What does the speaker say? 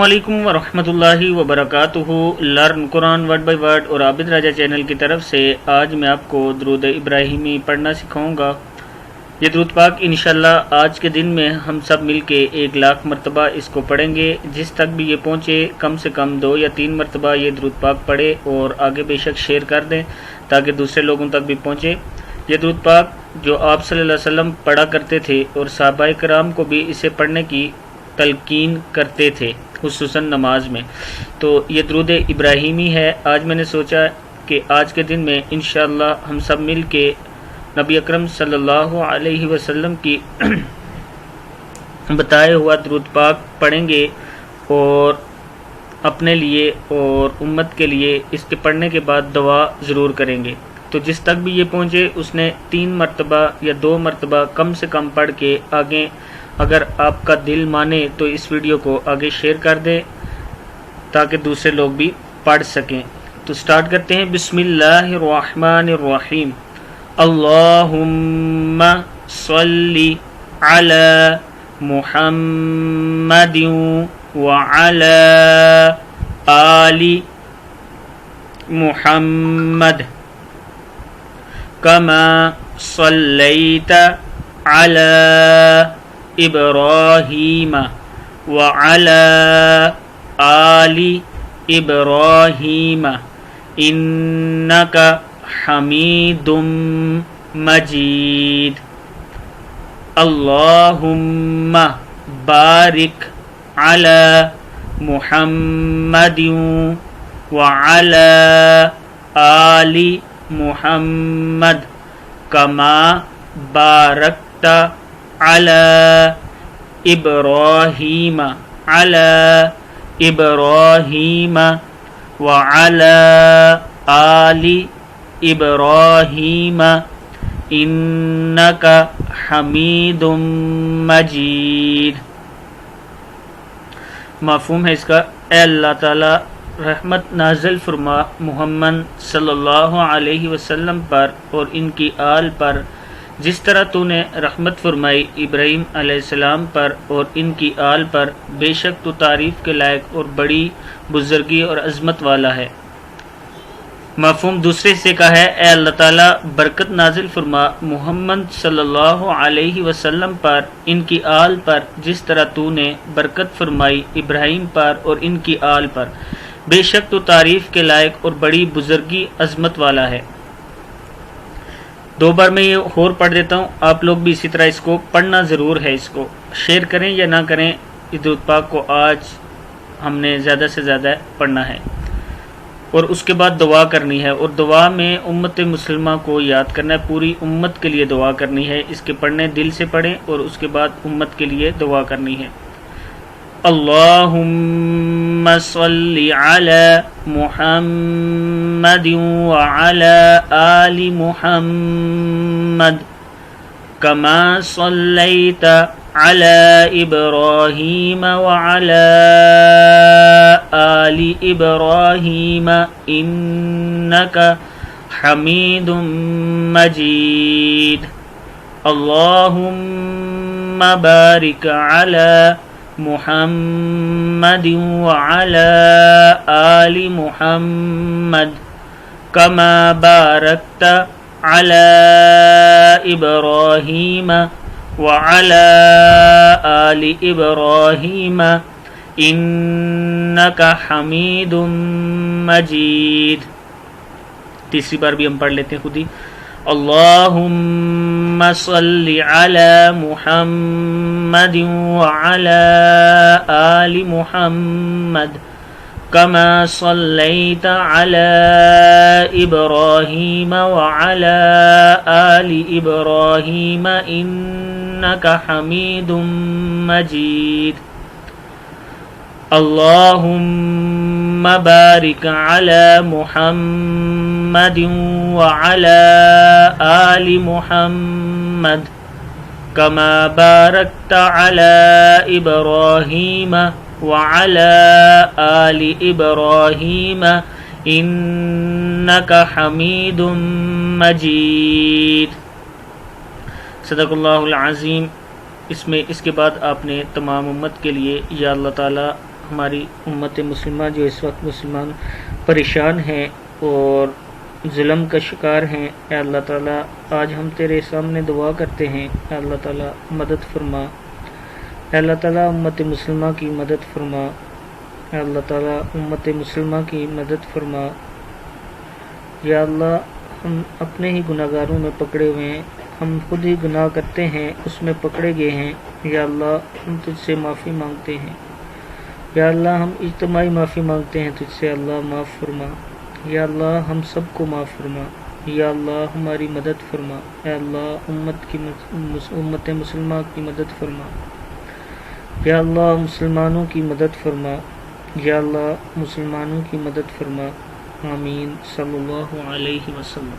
السلام علیکم ورحمۃ اللہ وبرکاتہ۔ Learn Quran word by word اور عابد راجہ چینل کی طرف سے آج میں آپ کو درود ابراہیمی پڑھنا سکھاؤں گا۔ یہ درود پاک انشاءاللہ آج کے دن میں ہم سب مل کے 1,00,000 مرتبہ اس کو پڑھیں گے۔ جس تک بھی یہ پہنچے کم سے کم 2 یا 3 مرتبہ یہ درود پاک پڑھے اور آگے بے شک شیئر کر دیں تاکہ دوسرے لوگوں تک بھی پہنچے۔ یہ درود پاک جو آپ صلی اللہ علیہ وسلم پڑھا کرتے تھے اور صحابہ کرام کو بھی اسے پڑھنے کی تلقین کرتے تھے، خصوصاً نماز میں۔ تو یہ درود ابراہیمی ہے۔ آج میں نے سوچا کہ آج کے دن میں انشاءاللہ ہم سب مل کے نبی اکرم صلی اللہ علیہ وسلم کی بتائے ہوا درود پاک پڑھیں گے اور اپنے لیے اور امت کے لیے اس کے پڑھنے کے بعد دعا ضرور کریں گے۔ تو جس تک بھی یہ پہنچے اس نے 3 مرتبہ یا 2 مرتبہ کم سے کم پڑھ کے آگے، اگر آپ کا دل مانے تو اس ویڈیو کو آگے شیئر کر دیں تاکہ دوسرے لوگ بھی پڑھ سکیں۔ تو سٹارٹ کرتے ہیں۔ بسم اللہ الرحمن الرحیم۔ اللہم صلی علی محمد وعلی آل محمد کما صلیت علی ابراہیم وعلی آل ابراہیم انک حمید مجید۔ اللہم بارک علی محمد وعلی آل محمد کما بارکت علی ابراہیم وعلی آل ابراہیم انک حمید مجید۔ مفہوم ہے اس کا، اے اللہ تعالی رحمت نازل فرما محمد صلی اللہ علیہ وسلم پر اور ان کی آل پر، جس طرح تو نے رحمت فرمائی ابراہیم علیہ السلام پر اور ان کی آل پر، بے شک تو تعریف کے لائق اور بڑی بزرگی اور عظمت والا ہے۔ مفہوم دوسرے سے کا ہے، اے اللہ تعالیٰ برکت نازل فرما محمد صلی اللہ علیہ وسلم پر، ان کی آل پر، جس طرح تو نے برکت فرمائی ابراہیم پر اور ان کی آل پر، بے شک تو تعریف کے لائق اور بڑی بزرگی عظمت والا ہے۔ 2 بار میں یہ اور پڑھ دیتا ہوں، آپ لوگ بھی اسی طرح اس کو پڑھنا ضرور ہے۔ اس کو شیئر کریں یا نہ کریں، اس درود پاک کو آج ہم نے زیادہ سے زیادہ پڑھنا ہے اور اس کے بعد دعا کرنی ہے، اور دعا میں امت مسلمہ کو یاد کرنا ہے، پوری امت کے لیے دعا کرنی ہے۔ اس کے پڑھنے دل سے پڑھیں اور اس کے بعد امت کے لیے دعا کرنی ہے۔ اللہم صلی علی محمد وعلی آل محمد کما صلیت علی ابراہیم وعلی آل ابراہیم انک حمید مجید۔ اللہم بارک علی محمد وعلی آل محمد کما بارکت علی ابراہیم وعلی آل ابراہیم انک حمید مجید۔ تیسری بار بھی ہم پڑھ لیتے ہیں خود ہی۔ اللہم صلی علی محمد وعلی آل محمد کما صلیت علی ابراہیم وعلی آل ابراہیم انک حمید مجید۔ اللہم بارک علی محمد وعلی آل محمد کما بارکت علی ابراہیم وعلى آل ابراہیم انک حمید مجید۔ صدق اللہ العظیم۔ اس کے بعد آپ نے تمام امت کے لیے یا اللہ تعالی ہماری امت مسلمہ جو اس وقت مسلمان پریشان ہیں اور ظلم کا شکار ہیں، اے اللہ تعالیٰ آج ہم تیرے سامنے دعا کرتے ہیں، اے اللہ تعالیٰ مدد فرما، اے اللہ تعالیٰ امت مسلمہ کی مدد فرما، اے اللہ تعالیٰ امت مسلمہ کی مدد فرما۔ یا اللہ ہم اپنے ہی گناہ گاروں میں پکڑے ہوئے ہیں، ہم خود ہی گناہ کرتے ہیں، اس میں پکڑے گئے ہیں، یا اللہ ہم تجھ سے معافی مانگتے ہیں، یا اللہ ہم اجتماعی معافی مانگتے ہیں تجھ سے، اللہ معاف فرما، یا اللہ ہم سب کو معاف فرما، یا اللہ ہماری مدد فرما، اے اللہ امت مسلمہ کی مدد فرما، یا اللہ مسلمانوں کی مدد فرما، یا اللہ مسلمانوں کی مدد فرما، آمین صلی اللہ علیہ وسلم۔